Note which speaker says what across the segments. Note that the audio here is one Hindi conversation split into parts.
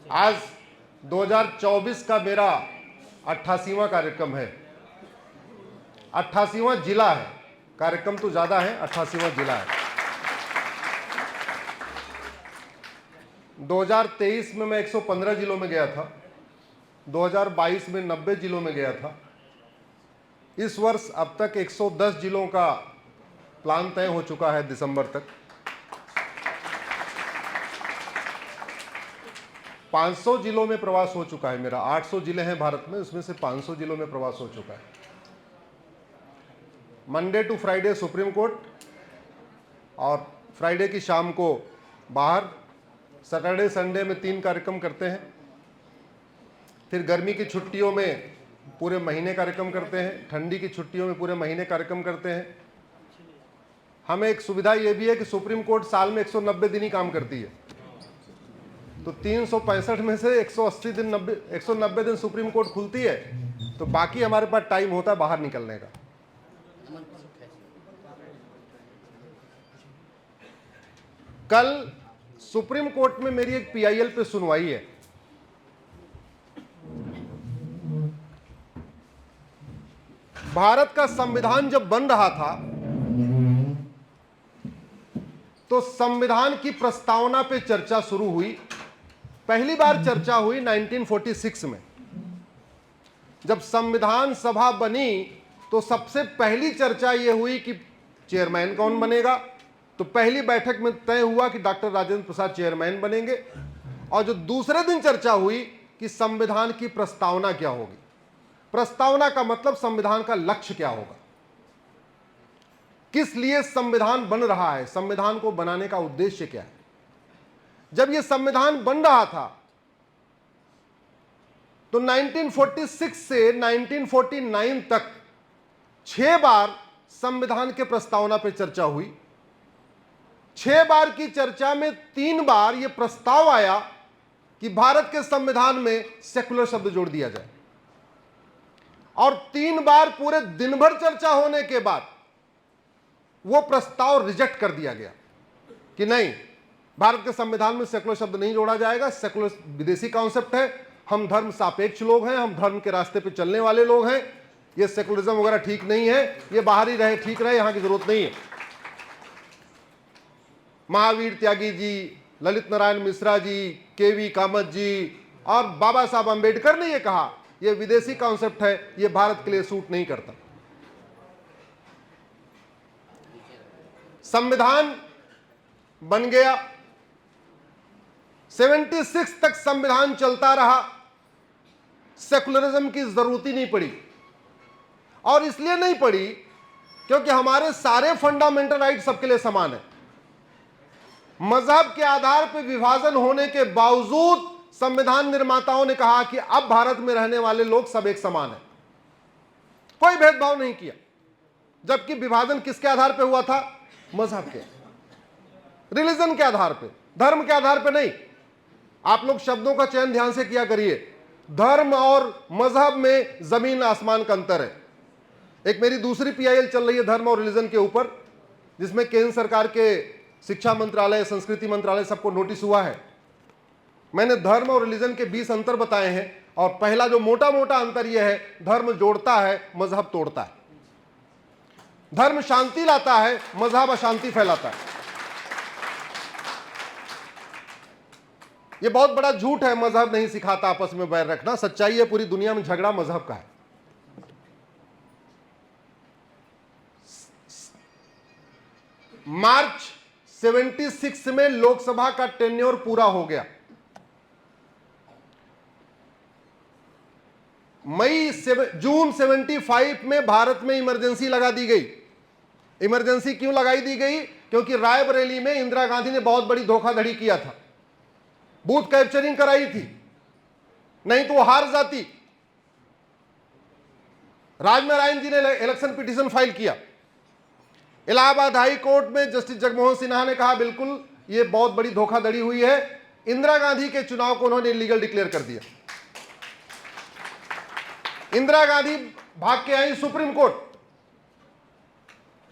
Speaker 1: आज 2024 का मेरा 88वां कार्यक्रम है। 88वां जिला है, कार्यक्रम तो ज्यादा है, 88वां जिला है। 2023 में मैं 115 जिलों में गया था, 2022 में 90 जिलों में गया था। इस वर्ष अब तक 110 जिलों का प्लान तय हो चुका है दिसंबर तक। 500 जिलों में प्रवास हो चुका है मेरा। 800 जिले हैं भारत में, उसमें से 500 जिलों में प्रवास हो चुका है। Monday to Friday Supreme Court, और फ्राइडे की शाम को बाहर। सैटरडे संडे में 3 कार्यक्रम करते हैं। फिर गर्मी की छुट्टियों में पूरे महीने कार्यक्रम करते हैं, ठंडी की छुट्टियों में पूरे महीने कार्यक्रम करते हैं। हमें एक सुविधा यह भी है कि सुप्रीम कोर्ट साल में 190 दिन ही काम करती है, तो 365 में से 180 दिन 190 दिन सुप्रीम कोर्ट खुलती है, तो बाकी हमारे पास टाइम होता है बाहर निकलने का। कल सुप्रीम कोर्ट में मेरी एक पीआईएल पे सुनवाई है। भारत का संविधान जब बन रहा था तो संविधान की प्रस्तावना पे चर्चा शुरू हुई। पहली बार चर्चा हुई 1946 में। जब संविधान सभा बनी तो सबसे पहली चर्चा यह हुई कि चेयरमैन कौन बनेगा। तो पहली बैठक में तय हुआ कि डॉक्टर राजेंद्र प्रसाद चेयरमैन बनेंगे, और जो दूसरे दिन चर्चा हुई कि संविधान की प्रस्तावना क्या होगी। प्रस्तावना का मतलब संविधान का लक्ष्य क्या होगा, किस लिए संविधान बन रहा है, संविधान को बनाने का उद्देश्य क्या है। जब यह संविधान बन रहा था तो 1946 से 1949 तक 6 बार संविधान के प्रस्तावना पर चर्चा हुई। 6 बार की चर्चा में 3 बार यह प्रस्ताव आया कि भारत के संविधान में सेकुलर शब्द जोड़ दिया जाए, और 3 बार पूरे दिन भर चर्चा होने के बाद वो प्रस्ताव रिजेक्ट कर दिया गया कि नहीं, भारत के संविधान में सेकुलर शब्द नहीं जोड़ा जाएगा। सेकुलर विदेशी कॉन्सेप्ट है, हम धर्म सापेक्ष लोग हैं, हम धर्म के रास्ते पे चलने वाले लोग हैं, ये सेकुलरिज्म वगैरह ठीक नहीं है, ये बाहर ही रहे, ठीक रहे, यहां की जरूरत नहीं है। महावीर त्यागी जी, ललित नारायण मिश्रा जी, केवी कामत जी और बाबा साहब अंबेडकर ने यह कहा यह विदेशी कॉन्सेप्ट है, यह भारत के लिए सूट नहीं करता। संविधान बन गया, 76 तक संविधान चलता रहा, सेकुलरिज्म की जरूरत ही नहीं पड़ी। और इसलिए नहीं पड़ी क्योंकि हमारे सारे फंडामेंटल राइट सबके लिए समान है। मजहब के आधार पर विभाजन होने के बावजूद संविधान निर्माताओं ने कहा कि अब भारत में रहने वाले लोग सब एक समान हैं, कोई भेदभाव नहीं किया। जबकि विभाजन किसके आधार पर हुआ था? मजहब के, रिलीजन के आधार पे, धर्म के आधार पे नहीं। आप लोग शब्दों का चयन ध्यान से किया करिए। धर्म और मजहब में जमीन आसमान का अंतर है। एक मेरी दूसरी पीआईएल चल रही है धर्म और रिलीजन के ऊपर, जिसमें केंद्र सरकार के शिक्षा मंत्रालय, संस्कृति मंत्रालय सबको नोटिस हुआ है। मैंने धर्म और रिलीजन के 20 अंतर बताए हैं, और पहला जो मोटा मोटा अंतर यह है, धर्म जोड़ता है, मजहब तोड़ता है। धर्म शांति लाता है, मजहब अशांति फैलाता है। यह बहुत बड़ा झूठ है, मजहब नहीं सिखाता आपस में बैर रखना। सच्चाई है पूरी दुनिया में झगड़ा मजहब का है। मार्च 76 में लोकसभा का टेन्योर पूरा हो गया। जून 75 में भारत में इमरजेंसी लगा दी गई। इमरजेंसी क्यों लगाई दी गई? क्योंकि रायबरेली में इंदिरा गांधी ने बहुत बड़ी धोखाधड़ी किया था, बूथ कैप्चरिंग कराई थी, नहीं तो वो हार जाती। राजनारायण जी ने इलेक्शन पिटीशन फाइल किया। इलाहाबाद हाई कोर्ट में जस्टिस जगमोहन सिन्हा ने कहा बिल्कुल ये बहुत बड़ी धोखाधड़ी हुई है। इंदिरा गांधी के चुनाव को उन्होंने इलीगल डिक्लेयर कर दिया। इंदिरा गांधी भाग के आई सुप्रीम कोर्ट।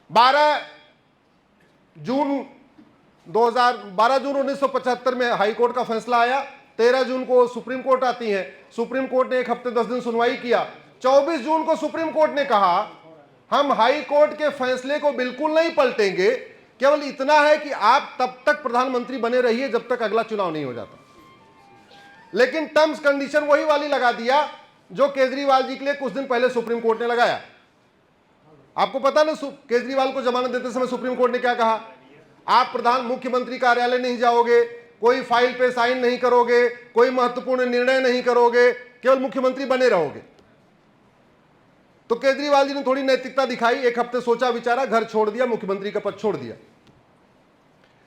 Speaker 1: 12 जून 1975 में हाई कोर्ट का फैसला आया। 13 जून को सुप्रीम कोर्ट आती है, सुप्रीम कोर्ट ने 1 हफ्ते 10 दिन सुनवाई किया। 24 जून को सुप्रीम कोर्ट ने कहा हम हाई कोर्ट के फैसले को बिल्कुल नहीं पलटेंगे, केवल इतना है कि आप तब तक प्रधानमंत्री बने रहिए जब तक अगला चुनाव नहीं हो जाता। लेकिन टर्म्स कंडीशन वही वाली लगा दिया जो केजरीवाल जी के लिए कुछ दिन पहले सुप्रीम कोर्ट ने लगाया। आपको पता ना केजरीवाल को जमानत देते समय सुप्रीम कोर्ट ने क्या कहा? आप मुख्यमंत्री कार्यालय नहीं जाओगे, कोई फाइल पे साइन नहीं करोगे, कोई महत्वपूर्ण निर्णय नहीं करोगे, केवल मुख्यमंत्री बने रहोगे। तो केजरीवाल जी ने थोड़ी नैतिकता दिखाई, 1 हफ्ते सोचा विचारा, घर छोड़ दिया, मुख्यमंत्री का पद छोड़ दिया।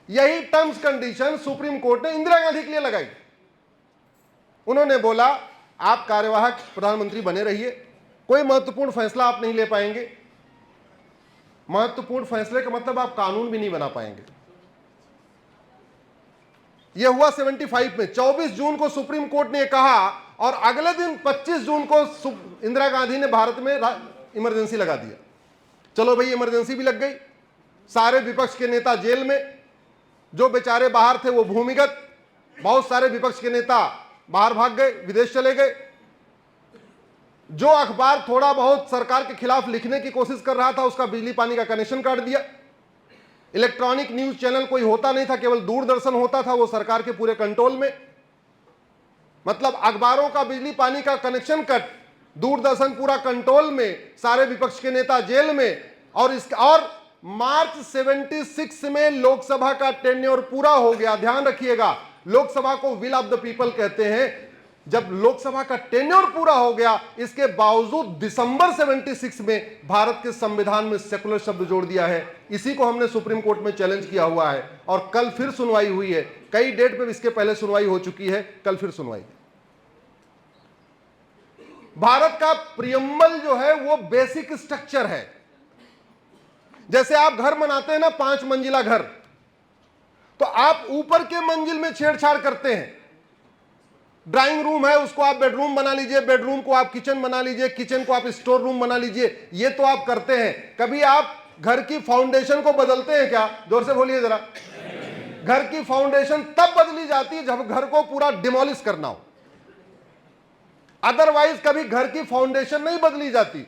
Speaker 1: यही टर्म्स कंडीशन सुप्रीम कोर्ट ने इंदिरा गांधी के लिए लगाई। उन्होंने बोला आप कार्यवाहक प्रधानमंत्री बने रहिए, कोई महत्वपूर्ण फैसला आप नहीं ले पाएंगे। महत्वपूर्ण फैसले का मतलब आप कानून भी नहीं बना पाएंगे। यह हुआ 75 में। 24 जून को सुप्रीम कोर्ट ने कहा और अगले दिन 25 जून को इंदिरा गांधी ने भारत में इमरजेंसी लगा दिया। चलो भाई, इमरजेंसी भी लग गई, सारे विपक्ष के नेता जेल में, जो बेचारे बाहर थे वो भूमिगत, बहुत सारे विपक्ष के नेता बाहर भाग गए, विदेश चले गए। जो अखबार थोड़ा बहुत सरकार के खिलाफ लिखने की कोशिश कर रहा था उसका बिजली पानी का कनेक्शन काट दिया। इलेक्ट्रॉनिक न्यूज चैनल कोई होता नहीं था, केवल दूरदर्शन होता था, वो सरकार के पूरे कंट्रोल में। मतलब अखबारों का बिजली पानी का कनेक्शन कट, दूरदर्शन पूरा कंट्रोल में, सारे विपक्ष के नेता जेल में। और मार्च 76 में लोकसभा का टेन्योर पूरा हो गया। ध्यान रखिएगा, लोकसभा को विल ऑफ द पीपल कहते हैं। जब लोकसभा का टेन्योर पूरा हो गया, इसके बावजूद दिसंबर 76 में भारत के संविधान में सेकुलर शब्द जोड़ दिया है। इसी को हमने सुप्रीम कोर्ट में चैलेंज किया हुआ है और कल फिर सुनवाई हुई है। कई डेट पे इसके पहले सुनवाई हो चुकी है, कल फिर सुनवाई। भारत का प्रियम्बल जो है वो बेसिक स्ट्रक्चर है। जैसे आप घर बनाते हैं ना, 5 मंजिला घर, तो आप ऊपर के मंजिल में छेड़छाड़ करते हैं। ड्राइंग रूम है, उसको आप बेडरूम बना लीजिए, बेडरूम को आप किचन बना लीजिए, किचन को आप स्टोर रूम बना लीजिए, ये तो आप करते हैं। कभी आप घर की फाउंडेशन को बदलते हैं क्या? जोर से बोलिए जरा। घर की फाउंडेशन तब बदली जाती है जब घर को पूरा डिमोलिश करना हो, अदरवाइज कभी घर की फाउंडेशन नहीं बदली जाती।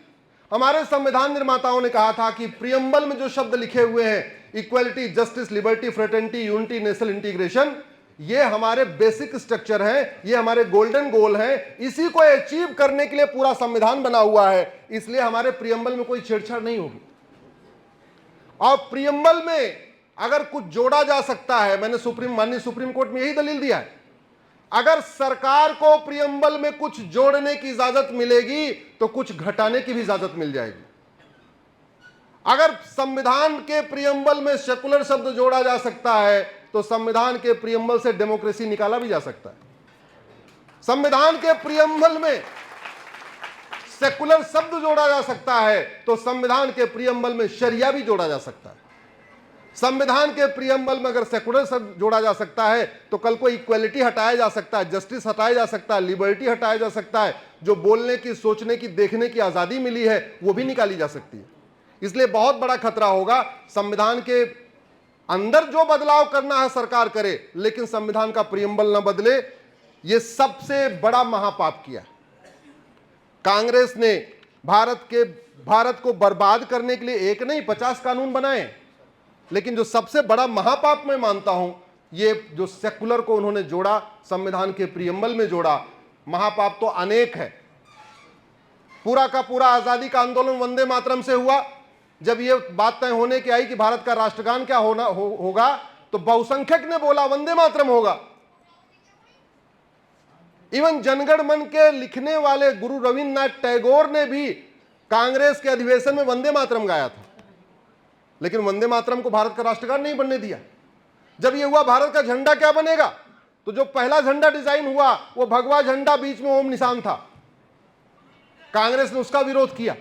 Speaker 1: हमारे संविधान निर्माताओं ने कहा था कि प्रियम्बल में जो शब्द लिखे हुए हैं, equality, justice, liberty, fraternity, unity, national integration, ये हमारे बेसिक स्ट्रक्चर हैं, ये हमारे गोल्डन गोल हैं। इसी को अचीव करने के लिए पूरा संविधान बना हुआ है। इसलिए हमारे प्रियम्बल में कोई छेड़छाड़ नहीं होगी। और प्रियम्बल में अगर कुछ जोड़ा जा सकता है, मैंने माननीय सुप्रीम कोर्ट में यही दलील दिया है, अगर सरकार को प्रियम्बल में कुछ जोड़ने की इजाजत मिलेगी तो कुछ घटाने की भी इजाजत मिल जाएगी। अगर संविधान के प्रियम्बल में सेकुलर शब्द जोड़ा जा सकता है तो संविधान के प्रियम्बल से डेमोक्रेसी निकाला भी जा सकता है। संविधान के प्रियम्बल में सेकुलर शब्द जोड़ा जा सकता है तो संविधान के प्रियम्बल में शरिया भी जोड़ा जा सकता है। संविधान के प्रियम्बल में अगर सेकुलर शब्द जोड़ा जा सकता है तो कल को इक्वलिटी हटाया जा सकता है, जस्टिस हटाया जा सकता है, लिबर्टी हटाया जा सकता है। जो बोलने की, सोचने की, देखने की आजादी मिली है वो भी निकाली जा सकती है। इसलिए बहुत बड़ा खतरा होगा। संविधान के अंदर जो बदलाव करना है सरकार करे, लेकिन संविधान का प्रियम्बल ना बदले। यह सबसे बड़ा महापाप किया कांग्रेस ने। भारत को बर्बाद करने के लिए 1 नहीं 50 कानून बनाए, लेकिन जो सबसे बड़ा महापाप मैं मानता हूं, ये जो सेकुलर को उन्होंने जोड़ा, संविधान के प्रियम्बल में जोड़ा। महापाप तो अनेक है। पूरा का पूरा आजादी का आंदोलन वंदे मातरम से हुआ। जब ये बात तय होने की आई कि भारत का राष्ट्रगान क्या होगा, तो बहुसंख्यक ने बोला वंदे मातरम होगा। इवन जनगण मन के लिखने वाले गुरु रविन्द्रनाथ टैगोर ने भी कांग्रेस के अधिवेशन में वंदे मातरम गाया था, लेकिन वंदे मातरम को भारत का राष्ट्रगान नहीं बनने दिया। जब यह हुआ भारत का झंडा क्या बनेगा, तो जो पहला झंडा डिजाइन हुआ वो भगवा झंडा, बीच में ओम निशान था। कांग्रेस ने उसका विरोध किया।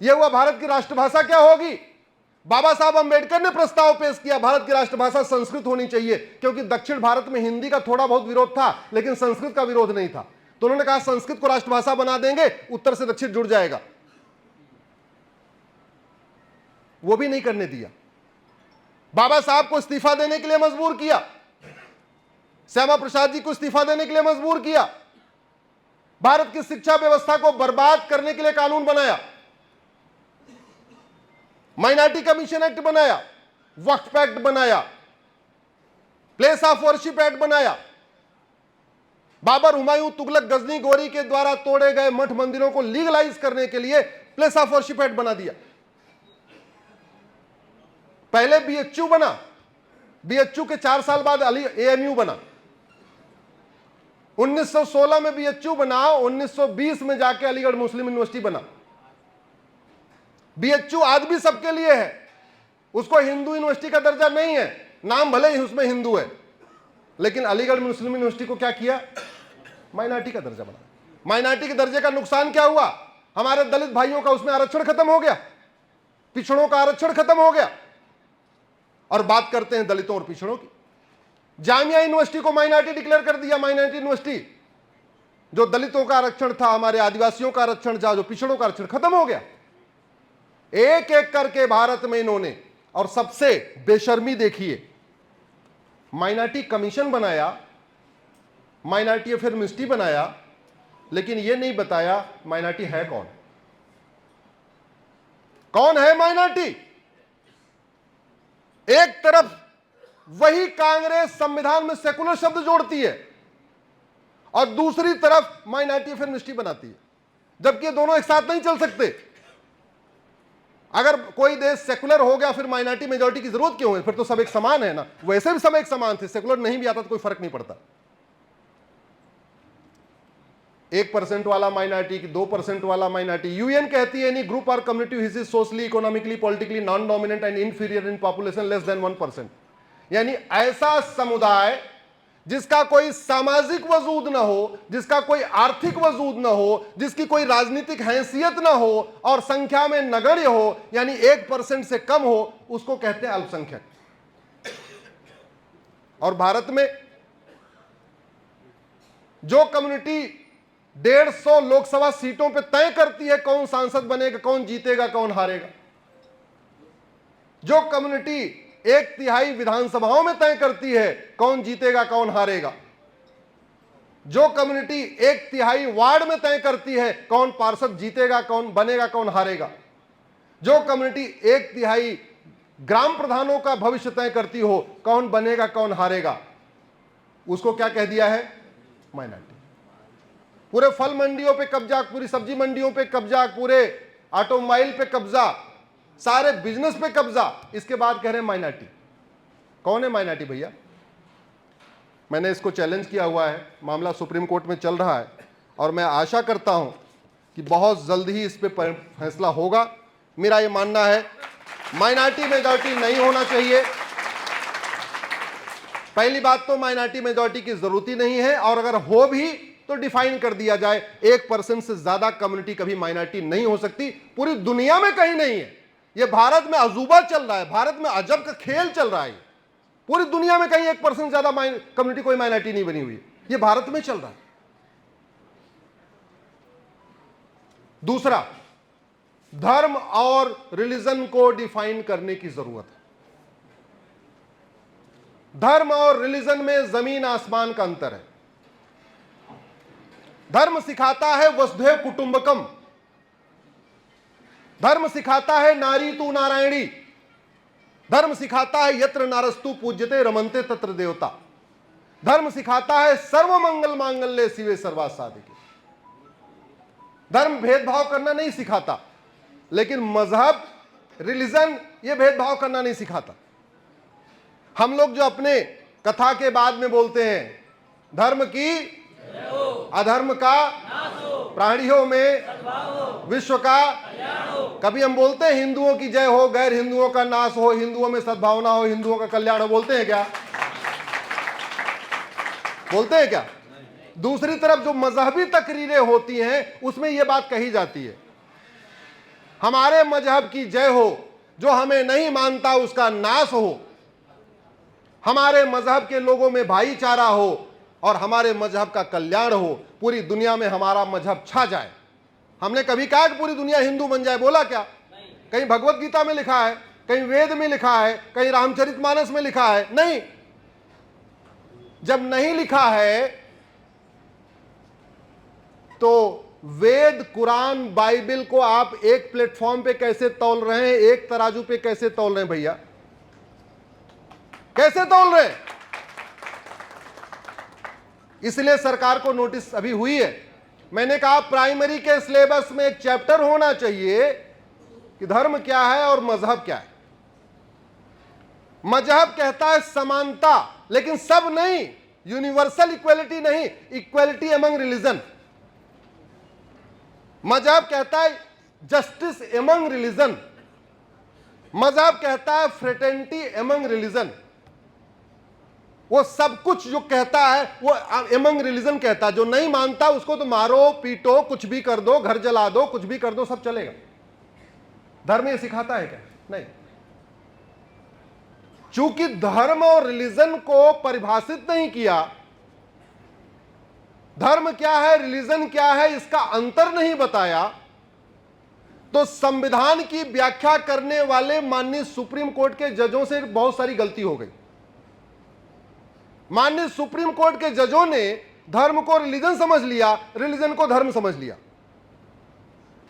Speaker 1: यह हुआ भारत की राष्ट्रभाषा क्या होगी। बाबा साहब अंबेडकर ने प्रस्ताव पेश किया भारत की राष्ट्रभाषा संस्कृत होनी चाहिए, क्योंकि दक्षिण भारत में हिंदी का थोड़ा बहुत विरोध था लेकिन संस्कृत का विरोध नहीं था। तो उन्होंने कहा संस्कृत को राष्ट्रभाषा बना देंगे, उत्तर से दक्षिण जुड़ जाएगा। वो भी नहीं करने दिया। बाबा साहब को इस्तीफा देने के लिए मजबूर किया। श्यामा प्रसाद जी को इस्तीफा देने के लिए मजबूर किया, भारत की शिक्षा व्यवस्था को बर्बाद करने के लिए कानून बनाया, माइनॉरिटी कमीशन एक्ट बनाया, वक्फ एक्ट बनाया, प्लेस ऑफ वर्शिप एक्ट बनाया, बाबर, हुमायूं, तुगलक, गजनी, गौरी के द्वारा तोड़े गए मठ मंदिरों को लीगलाइज करने के लिए प्लेस ऑफ वर्शिप एक्ट बना दिया। पहले बीएचयू बना, बीएचयू के 4 साल बाद एएमयू बना। 1916 में बीएचयू बना, 1920 में जाके अलीगढ़ मुस्लिम यूनिवर्सिटी बना। बीएचयू आज भी सबके लिए है, उसको हिंदू यूनिवर्सिटी का दर्जा नहीं है, नाम भले ही उसमें हिंदू है, लेकिन अलीगढ़ मुस्लिम यूनिवर्सिटी को क्या किया, माइनॉरिटी का दर्जा बना। माइनॉरिटी के दर्जे का नुकसान क्या हुआ, हमारे दलित भाइयों का उसमें आरक्षण खत्म हो गया, पिछड़ों का आरक्षण खत्म हो गया। और बात करते हैं दलितों और पिछड़ों की, जामिया यूनिवर्सिटी को माइनॉरिटी डिक्लेयर कर दिया। माइनॉरिटी यूनिवर्सिटी, जो दलितों का आरक्षण था, हमारे आदिवासियों का आरक्षण था, जो पिछड़ों का आरक्षण खत्म हो गया। एक एक करके भारत में इन्होंने, और सबसे बेशर्मी देखिए, माइनॉरिटी कमीशन बनाया, माइनॉरिटी अफेयर मिनिस्ट्री बनाया, लेकिन यह नहीं बताया माइनॉरिटी है कौन। कौन है माइनॉरिटी? एक तरफ वही कांग्रेस संविधान में सेकुलर शब्द जोड़ती है और दूसरी तरफ माइनॉरिटी अफेयर मिनिस्ट्री बनाती है, जबकि ये दोनों एक साथ नहीं चल सकते। अगर कोई देश सेकुलर हो गया, फिर माइनॉरिटी मेजॉरिटी की जरूरत क्यों है? फिर तो सब एक समान है ना। वैसे भी सब एक समान थे, सेकुलर नहीं भी आता तो कोई फर्क नहीं पड़ता। 1% वाला माइनॉरिटी, 2% वाला माइनॉरिटी। यूएन कहती है एनी ग्रुप और community which is socially, economically, politically non dominant and inferior in population less than 1%। यानी ऐसा समुदाय जिसका कोई सामाजिक वजूद ना हो, जिसका कोई आर्थिक वजूद ना हो, जिसकी कोई राजनीतिक हैसियत ना हो और संख्या में नगण्य हो, यानी 1% से कम हो, उसको कहते हैं अल्पसंख्यक। और भारत में जो कम्युनिटी 150 लोकसभा सीटों पे तय करती है कौन सांसद बनेगा, कौन जीतेगा, कौन हारेगा, जो कम्युनिटी 1/3 विधानसभाओं में तय करती है कौन जीतेगा, कौन हारेगा, जो कम्युनिटी 1/3 वार्ड में तय करती है कौन पार्षद जीतेगा, कौन बनेगा, कौन हारेगा, जो कम्युनिटी 1/3 ग्राम प्रधानों का भविष्य तय करती हो कौन बनेगा, कौन हारेगा, उसको क्या कह दिया है, माइनॉरिटी। पूरे फल मंडियों पे कब्जा, पूरी सब्जी मंडियों पे कब्जा, पूरे ऑटोमोबाइल पे कब्जा, सारे बिजनेस पे कब्जा, इसके बाद कह रहे हैं माइनॉरिटी। कौन है माइनॉरिटी भैया? मैंने इसको चैलेंज किया हुआ है, मामला सुप्रीम कोर्ट में चल रहा है और मैं आशा करता हूं कि बहुत जल्द ही इस पे फैसला होगा। मेरा ये मानना है माइनॉरिटी मेजॉरिटी नहीं होना चाहिए। पहली बात तो माइनॉरिटी मेजॉरिटी की जरूरत ही नहीं है, और अगर हो भी तो डिफाइन कर दिया जाए 1% से ज्यादा कम्युनिटी कभी माइनॉरिटी नहीं हो सकती। पूरी दुनिया में कहीं नहीं है, ये भारत में अजूबा चल रहा है, भारत में अजब का खेल चल रहा है। पूरी दुनिया में कहीं 1% ज्यादा कम्युनिटी कोई माइनॉरिटी नहीं बनी हुई है, ये भारत में चल रहा है। दूसरा, धर्म और रिलीजन को डिफाइन करने की जरूरत है। धर्म और रिलीजन में जमीन आसमान का अंतर है। धर्म सिखाता है वसुधैव कुटुंबकम, धर्म सिखाता है नारी तू नारायणी, धर्म सिखाता है यत्र नारस्तु पूज्यते रमन्ते तत्र देवता, धर्म सिखाता है सर्व मंगल मांगल्ये शिवे सर्वार्थ साधिके। धर्म भेदभाव करना नहीं सिखाता, लेकिन मजहब, रिलीजन ये भेदभाव करना नहीं सिखाता। हम लोग जो अपने कथा के बाद में बोलते हैं धर्म की अधर्म का प्राणियों में विश्व का, कभी हम बोलते हैं हिंदुओं की जय हो, गैर हिंदुओं का नाश हो, हिंदुओं में सद्भावना हो, हिंदुओं का कल्याण हो, बोलते हैं क्या? बोलते हैं क्या? दूसरी तरफ जो मजहबी तकरीरें होती हैं उसमें यह बात कही जाती है हमारे मजहब की जय हो, जो हमें नहीं मानता उसका नाश हो, हमारे मजहब के लोगों में भाईचारा हो और हमारे मजहब का कल्याण हो, पूरी दुनिया में हमारा मजहब छा जाए। हमने कभी कहा कि पूरी दुनिया हिंदू बन जाए? बोला क्या? कहीं भगवत गीता में लिखा है, कहीं वेद में लिखा है, कहीं रामचरितमानस में लिखा है? नहीं। जब नहीं लिखा है तो वेद, कुरान, बाइबल को आप एक प्लेटफॉर्म पे कैसे तौल रहे हैं, एक तराजू पे कैसे तौल रहे हैं भैया? कैसे तौल रहे हैं? इसलिए सरकार को नोटिस अभी हुई है। मैंने कहा प्राइमरी के सिलेबस में एक चैप्टर होना चाहिए कि धर्म क्या है और मजहब क्या है। मजहब कहता है समानता, लेकिन सब नहीं, यूनिवर्सल इक्वलिटी नहीं, इक्वलिटी अमंग रिलीजन। मजहब कहता है जस्टिस एमंग रिलीजन, मजहब कहता है फ्रेटर्निटी एमंग रिलीजन। वो सब कुछ जो कहता है वो एमंग रिलीजन कहता है। जो नहीं मानता उसको तो मारो, पीटो, कुछ भी कर दो, घर जला दो, कुछ भी कर दो, सब चलेगा। धर्म ये सिखाता है क्या? नहीं। चूंकि धर्म और रिलीजन को परिभाषित नहीं किया, धर्म क्या है, रिलीजन क्या है, इसका अंतर नहीं बताया, तो संविधान की व्याख्या करने वाले माननीय सुप्रीम कोर्ट के जजों से बहुत सारी गलती हो गई। माननीय सुप्रीम कोर्ट के जजों ने धर्म को रिलीजन समझ लिया, रिलीजन को धर्म समझ लिया।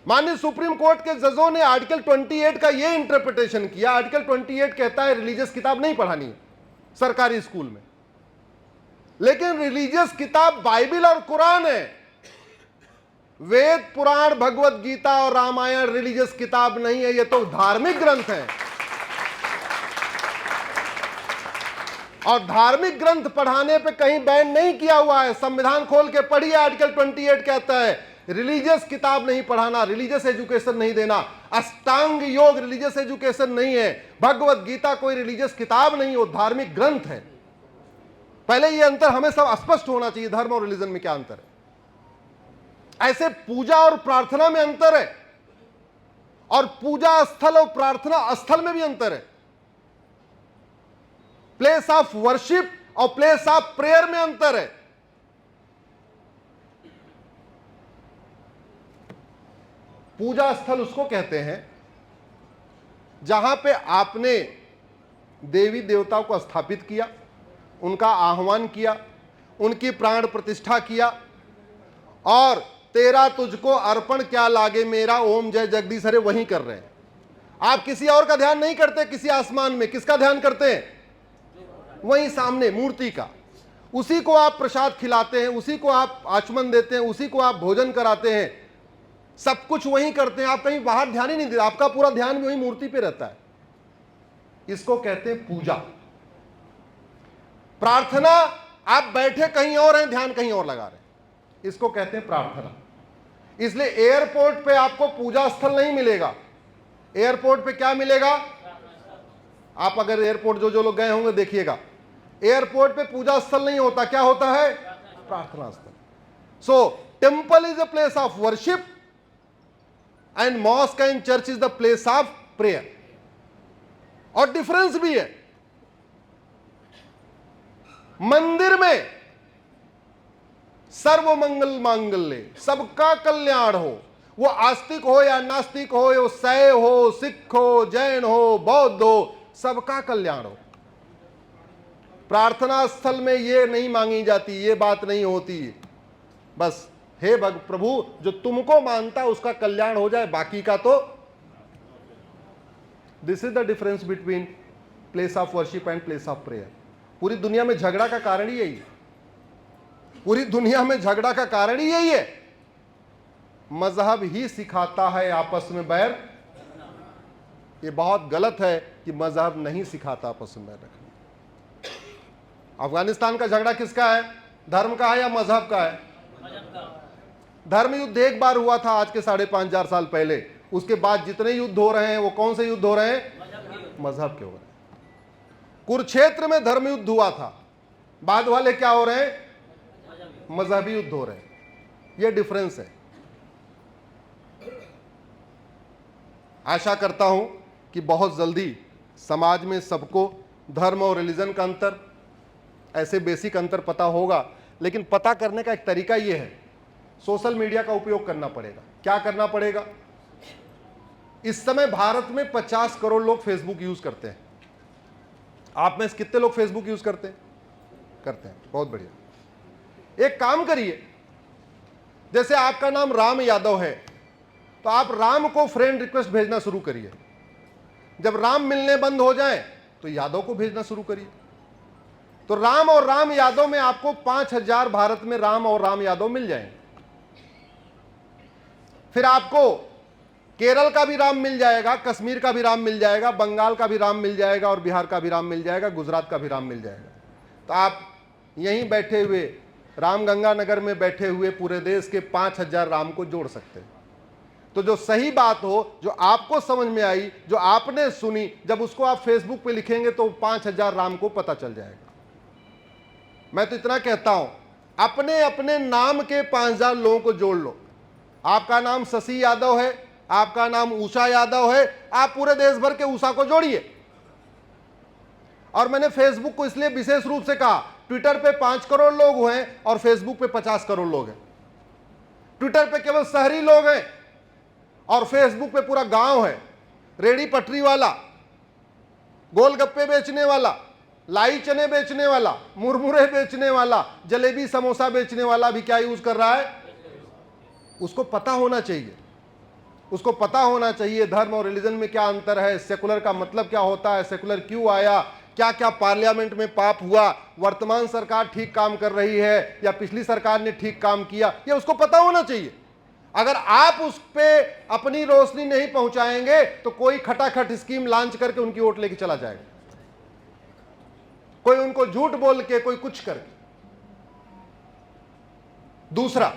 Speaker 1: माननीय सुप्रीम कोर्ट के जजों ने आर्टिकल 28 का यह इंटरप्रिटेशन किया। आर्टिकल 28 कहता है रिलीजियस किताब नहीं पढ़ानी है सरकारी स्कूल में, लेकिन रिलीजियस किताब बाइबल और कुरान है। वेद, पुराण, भगवत गीता और रामायण रिलीजियस किताब नहीं है, ये तो धार्मिक ग्रंथ है। और धार्मिक ग्रंथ पढ़ाने पे कहीं बैन नहीं किया हुआ है। संविधान खोल के पढ़िए, आर्टिकल 28 कहता है रिलीजियस किताब नहीं पढ़ाना, रिलीजियस एजुकेशन नहीं देना। अष्टांग योग रिलीजियस एजुकेशन नहीं है। भगवत गीता कोई रिलीजियस किताब नहीं, वो धार्मिक ग्रंथ है। पहले ये अंतर हमें सब स्पष्ट होना चाहिए, धर्म और रिलीजन में क्या अंतर है। ऐसे पूजा और प्रार्थना में अंतर है, और पूजा स्थल और प्रार्थना स्थल में भी अंतर है। प्लेस ऑफ वर्शिप और प्लेस ऑफ प्रेयर में अंतर है। पूजा स्थल उसको कहते हैं जहां पे आपने देवी देवताओं को स्थापित किया, उनका आह्वान किया, उनकी प्राण प्रतिष्ठा किया, और तेरा तुझको अर्पण क्या लागे मेरा, ओम जय जगदीश हरे, वहीं कर रहे हैं। आप किसी और का ध्यान नहीं करते, किसी आसमान में किसका ध्यान करते हैं? वहीं सामने मूर्ति का। उसी को आप प्रसाद खिलाते हैं, उसी को आप आचमन देते हैं, उसी को आप भोजन कराते हैं, सब कुछ वहीं करते हैं। आप कहीं बाहर ध्यान ही नहीं देते, आपका पूरा ध्यान वही मूर्ति पे रहता है। इसको कहते हैं पूजा। प्रार्थना, आप बैठे कहीं और हैं, ध्यान कहीं और लगा रहे हैं, इसको कहते हैं प्रार्थना। इसलिए एयरपोर्ट पे आपको पूजा स्थल नहीं मिलेगा। एयरपोर्ट पे क्या मिलेगा? आप अगर एयरपोर्ट जो लोग गए होंगे देखिएगा, एयरपोर्ट पे पूजा स्थल नहीं होता, क्या होता है? प्रार्थना स्थल। So temple is a place of worship and mosque and church is the place of prayer. और डिफरेंस भी है। मंदिर में सर्व मंगल मांगल्य, सबका कल्याण हो, वो आस्तिक हो या नास्तिक हो, वो शैव हो, सिख हो, जैन हो, बौद्ध हो, सबका कल्याण हो। प्रार्थना स्थल में ये नहीं मांगी जाती, ये बात नहीं होती। बस हे प्रभु, जो तुमको मानता है उसका कल्याण हो जाए, बाकी का तो। This is the difference between place of worship and place of prayer. पूरी दुनिया में झगड़ा का कारण ही यही है। पूरी दुनिया में झगड़ा का कारण ही यही है। मजहब ही सिखाता है आपस में बैर। ये बहुत गलत है कि मजहब नहीं सिखाता आपस में बैर रखना। अफगानिस्तान का झगड़ा किसका है? धर्म का है या मजहब का है? धर्म युद्ध एक बार हुआ था आज के 5,500 साल पहले। उसके बाद जितने युद्ध हो रहे हैं वो कौन से युद्ध हो रहे हैं? मजहब के हो रहे हैं। कुरुक्षेत्र में धर्म युद्ध हुआ था, बाद वाले क्या हो रहे हैं? मजहबी युद्ध हो रहे हैं। ये डिफरेंस है। आशा करता हूं कि बहुत जल्दी समाज में सबको धर्म और रिलीजन का अंतर, ऐसे बेसिक अंतर पता होगा। लेकिन पता करने का एक तरीका ये है, सोशल मीडिया का उपयोग करना पड़ेगा। क्या करना पड़ेगा? इस समय भारत में 50 करोड़ लोग फेसबुक यूज करते हैं। आप में से कितने लोग फेसबुक यूज करते हैं? करते हैं, बहुत बढ़िया। एक काम करिए, जैसे आपका नाम राम यादव है तो आप राम को फ्रेंड रिक्वेस्ट भेजना शुरू करिए। जब राम मिलने बंद हो जाए तो यादव को भेजना शुरू करिए। तो राम और राम यादव में आपको 5000 भारत में राम और राम यादव मिल जाएंगे। फिर आपको केरल का भी राम मिल जाएगा, कश्मीर का भी राम मिल जाएगा, बंगाल का भी राम मिल जाएगा, और बिहार का भी राम मिल जाएगा, गुजरात का भी राम मिल जाएगा। तो आप यहीं बैठे हुए रामगंगा नगर में बैठे हुए पूरे देश के 5000 राम को जोड़ सकते हैं। तो जो सही बात हो, जो आपको समझ में आई, जो आपने सुनी, जब उसको आप फेसबुक पे लिखेंगे तो 5000 राम को पता चल जाएगा। मैं तो इतना कहता हूं, अपने अपने नाम के 5000 लोगों को जोड़ लो। आपका नाम शशि यादव है, आपका नाम उषा यादव है, आप पूरे देश भर के उषा को जोड़िए। और मैंने फेसबुक को इसलिए विशेष रूप से कहा, ट्विटर पे 5 करोड़ लोग हैं और फेसबुक पे 50 करोड़ लोग हैं। ट्विटर पे केवल शहरी लोग हैं और फेसबुक पे पूरा गांव है। रेड़ी पटरी वाला, गोलगप्पे बेचने वाला, लाई चने बेचने वाला, मुरमुरे बेचने वाला, जलेबी समोसा बेचने वाला भी क्या यूज कर रहा है? उसको पता होना चाहिए, उसको पता होना चाहिए धर्म और रिलीजन में क्या अंतर है, सेकुलर का मतलब क्या होता है, सेकुलर क्यों आया, क्या क्या पार्लियामेंट में पाप हुआ, वर्तमान सरकार ठीक काम कर रही है या पिछली सरकार ने ठीक काम किया, ये उसको पता होना चाहिए। अगर आप उस पे अपनी रोशनी नहीं पहुंचाएंगे तो कोई खटाखट स्कीम लॉन्च करके उनकी वोट लेके चला जाएगा, कोई उनको झूठ बोल के, कोई कुछ करके। दूसरा,